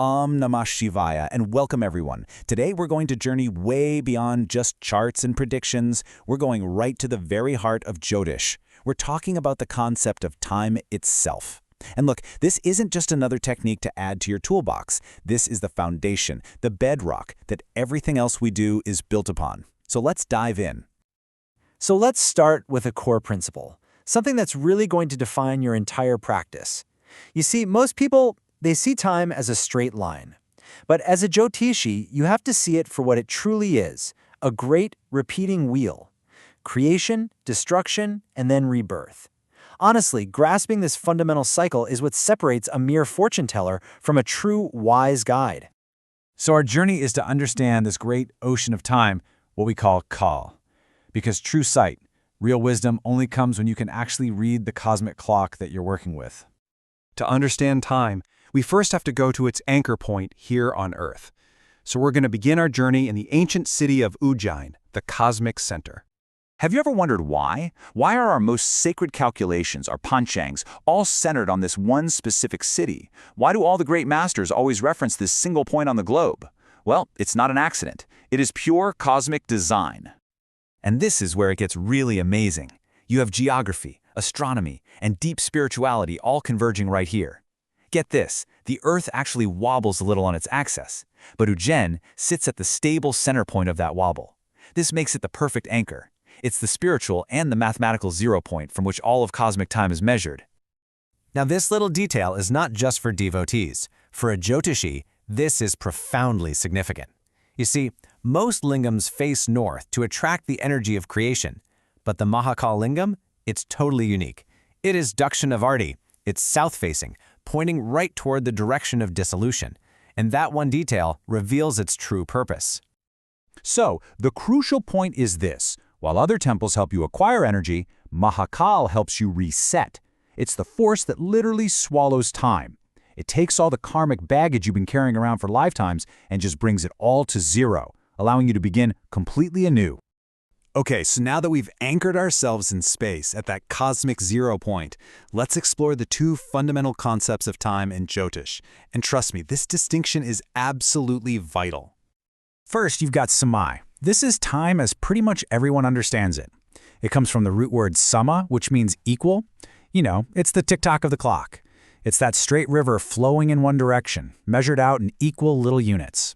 Namah Shivaya, and welcome everyone. Today we're going to journey way beyond just charts and predictions. We're going right to the very heart of Jyotish. We're talking about the concept of time itself. And look, this isn't just another technique to add to your toolbox. This is the foundation, the bedrock that everything else we do is built upon. So let's dive in. So let's start with a core principle, something that's really going to define your entire practice. You see, most people, they see time as a straight line. But as a Jyotishi, you have to see it for what it truly is, a great repeating wheel. Creation, destruction, and then rebirth. Honestly, grasping this fundamental cycle is what separates a mere fortune teller from a true wise guide. So our journey is to understand this great ocean of time, what we call Kaal. Because true sight, real wisdom only comes when you can actually read the cosmic clock that you're working with. To understand time, we first have to go to its anchor point here on Earth. So we're going to begin our journey in the ancient city of Ujjain, the cosmic center. Have you ever wondered why? Why are our most sacred calculations, our panchangs, all centered on this one specific city? Why do all the great masters always reference this single point on the globe? Well, it's not an accident. It is pure cosmic design. And this is where it gets really amazing. You have geography, astronomy, and deep spirituality all converging right here. Get this, the Earth actually wobbles a little on its axis, but Ujjain sits at the stable center point of that wobble. This makes it the perfect anchor. It's the spiritual and the mathematical zero point from which all of cosmic time is measured. Now, this little detail is not just for devotees. For a Jyotishi, this is profoundly significant. You see, most lingams face north to attract the energy of creation, but the Mahakaal lingam, it's totally unique. It is Dakshinavardhi. It's south-facing, pointing right toward the direction of dissolution, and that one detail reveals its true purpose. So, the crucial point is this. While other temples help you acquire energy, Mahakaal helps you reset. It's the force that literally swallows time. It takes all the karmic baggage you've been carrying around for lifetimes and just brings it all to zero, allowing you to begin completely anew. Okay, so now that we've anchored ourselves in space at that cosmic zero point, let's explore the two fundamental concepts of time in Jyotish. And trust me, this distinction is absolutely vital. First, you've got samai. This is time as pretty much everyone understands it. It comes from the root word sama, which means equal. You know, it's the tick-tock of the clock. It's that straight river flowing in one direction, measured out in equal little units.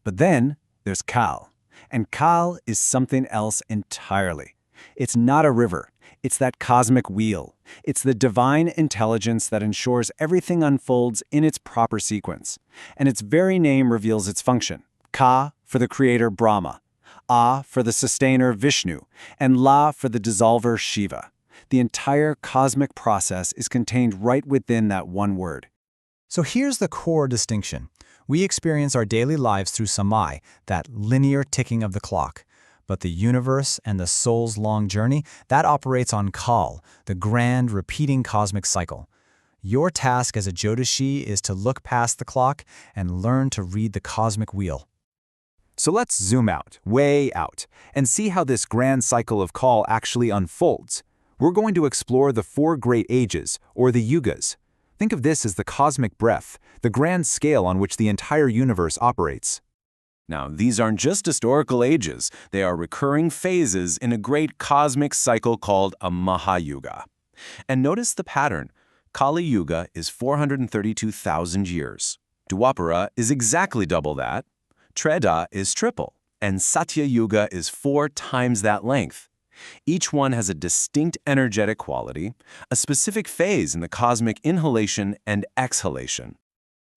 But then there's Kaal. And Kaal is something else entirely. It's not a river. It's that cosmic wheel. It's the divine intelligence that ensures everything unfolds in its proper sequence. And its very name reveals its function. Ka for the creator Brahma, A for the sustainer Vishnu, and La for the dissolver Shiva. The entire cosmic process is contained right within that one word. So here's the core distinction. We experience our daily lives through samai, that linear ticking of the clock. But the universe and the soul's long journey, that operates on Kaal, the grand, repeating cosmic cycle. Your task as a Jyotishi is to look past the clock and learn to read the cosmic wheel. So let's zoom out, way out, and see how this grand cycle of Kaal actually unfolds. We're going to explore the four great ages, or the yugas. Think of this as the cosmic breath, the grand scale on which the entire universe operates. Now, these aren't just historical ages, they are recurring phases in a great cosmic cycle called a Mahayuga. And notice the pattern. Kali Yuga is 432,000 years. Dwapara is exactly double that. Treta is triple, and Satya Yuga is 4 times that length. Each one has a distinct energetic quality, a specific phase in the cosmic inhalation and exhalation.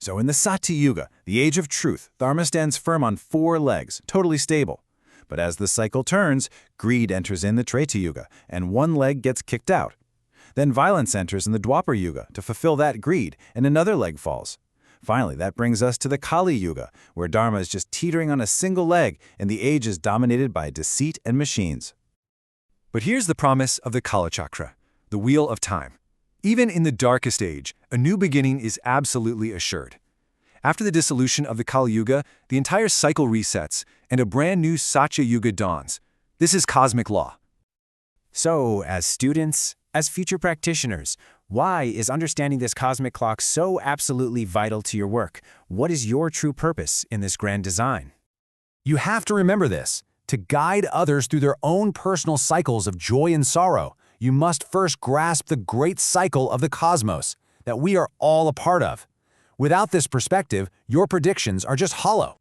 So in the Satya Yuga, the age of truth, Dharma stands firm on 4 legs, totally stable. But as the cycle turns, greed enters in the Treta Yuga, and one leg gets kicked out. Then violence enters in the Dwapara Yuga to fulfill that greed, and another leg falls. Finally, that brings us to the Kali Yuga, where Dharma is just teetering on a single leg, and the age is dominated by deceit and machines. But here's the promise of the Kala Chakra, the wheel of time. Even in the darkest age, a new beginning is absolutely assured. After the dissolution of the Kali Yuga, the entire cycle resets, and a brand new Satya Yuga dawns. This is cosmic law. So, as students, as future practitioners, Why is understanding this cosmic clock so absolutely vital to your work? What is your true purpose in this grand design? You have to remember this. To guide others through their own personal cycles of joy and sorrow, you must first grasp the great cycle of the cosmos that we are all a part of. Without this perspective, your predictions are just hollow.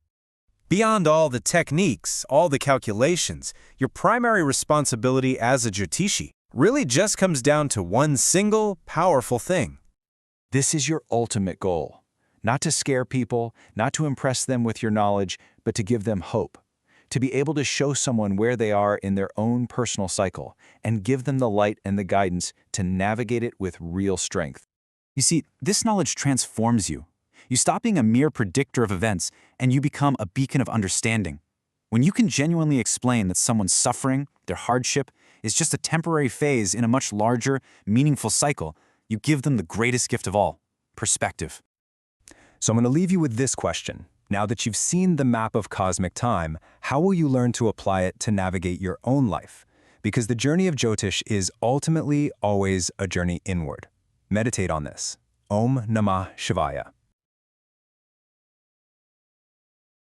Beyond all the techniques, all the calculations, your primary responsibility as a Jyotishi really just comes down to one single, powerful thing. This is your ultimate goal. Not to scare people, not to impress them with your knowledge, but to give them hope. To be able to show someone where they are in their own personal cycle and give them the light and the guidance to navigate it with real strength. You see, this knowledge transforms you. You stop being a mere predictor of events, and you become a beacon of understanding. When you can genuinely explain that someone's suffering, their hardship, is just a temporary phase in a much larger, meaningful cycle, you give them the greatest gift of all, perspective. So I'm going to leave you with this question. Now that you've seen the map of cosmic time, how will you learn to apply it to navigate your own life? Because the journey of Jyotish is ultimately always a journey inward. Meditate on this. Om Namah Shivaya.